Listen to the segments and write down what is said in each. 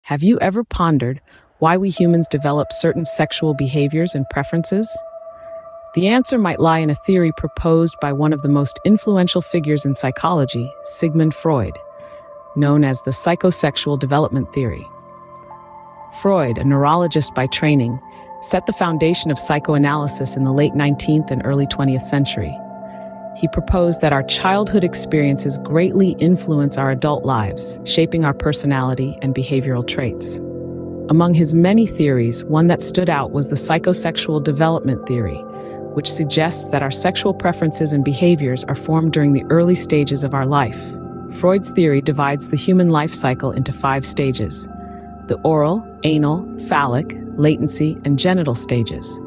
Have you ever pondered why we humans develop certain sexual behaviors and preferences? The answer might lie in a theory proposed by one of the most influential figures in psychology, Sigmund Freud, known as the psychosexual development theory. Freud, a neurologist by training, set the foundation of psychoanalysis in the late 19th and early 20th century. He proposed that our childhood experiences greatly influence our adult lives, shaping our personality and behavioral traits. Among his many theories, one that stood out was the psychosexual development theory, which suggests that our sexual preferences and behaviors are formed during the early stages of our life. Freud's theory divides the human life cycle into 5 stages: the oral, anal, phallic, latency, and genital stages.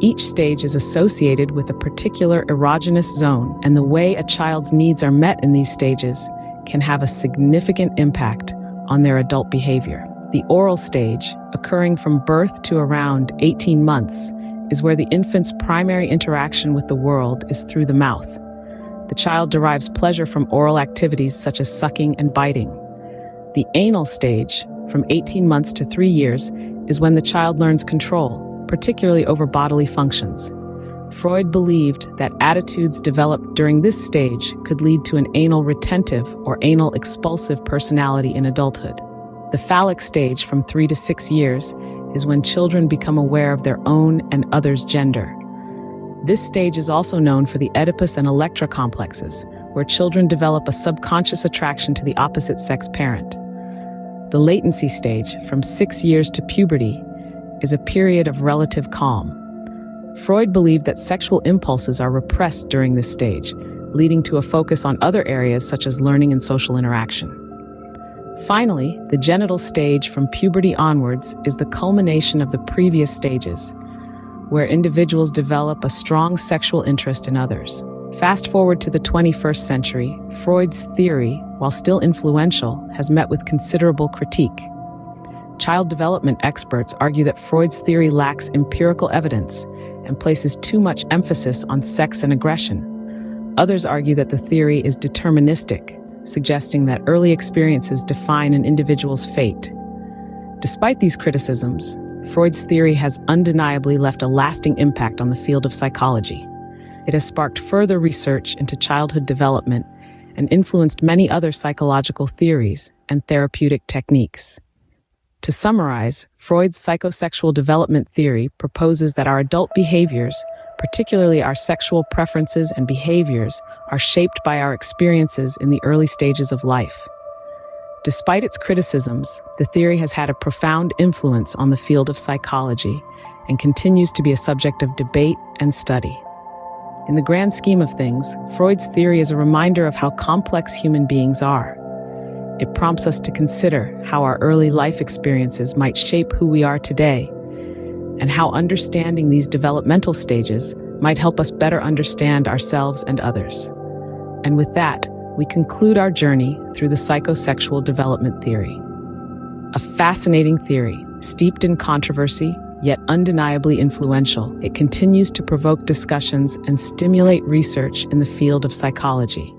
Each stage is associated with a particular erogenous zone, and the way a child's needs are met in these stages can have a significant impact on their adult behavior. The oral stage, occurring from birth to around 18 months, is where the infant's primary interaction with the world is through the mouth. The child derives pleasure from oral activities such as sucking and biting. The anal stage, from 18 months to 3 years, is when the child learns control, particularly over bodily functions. Freud believed that attitudes developed during this stage could lead to an anal retentive or anal expulsive personality in adulthood. The phallic stage, from 3 to 6 years, is when children become aware of their own and others' gender. This stage is also known for the Oedipus and Electra complexes, where children develop a subconscious attraction to the opposite sex parent. The latency stage, from 6 years to puberty, is a period of relative calm. Freud believed that sexual impulses are repressed during this stage, leading to a focus on other areas such as learning and social interaction. Finally, the genital stage, from puberty onwards, is the culmination of the previous stages, where individuals develop a strong sexual interest in others. Fast forward to the 21st century, Freud's theory, while still influential, has met with considerable critique. Child development experts argue that Freud's theory lacks empirical evidence and places too much emphasis on sex and aggression. Others argue that the theory is deterministic, suggesting that early experiences define an individual's fate. Despite these criticisms, Freud's theory has undeniably left a lasting impact on the field of psychology. It has sparked further research into childhood development and influenced many other psychological theories and therapeutic techniques. To summarize, Freud's psychosexual development theory proposes that our adult behaviors, particularly our sexual preferences and behaviors, are shaped by our experiences in the early stages of life. Despite its criticisms, the theory has had a profound influence on the field of psychology and continues to be a subject of debate and study. In the grand scheme of things, Freud's theory is a reminder of how complex human beings are. It prompts us to consider how our early life experiences might shape who we are today, and how understanding these developmental stages might help us better understand ourselves and others. And with that, we conclude our journey through the psychosexual development theory. A fascinating theory, steeped in controversy, yet undeniably influential. It continues to provoke discussions and stimulate research in the field of psychology.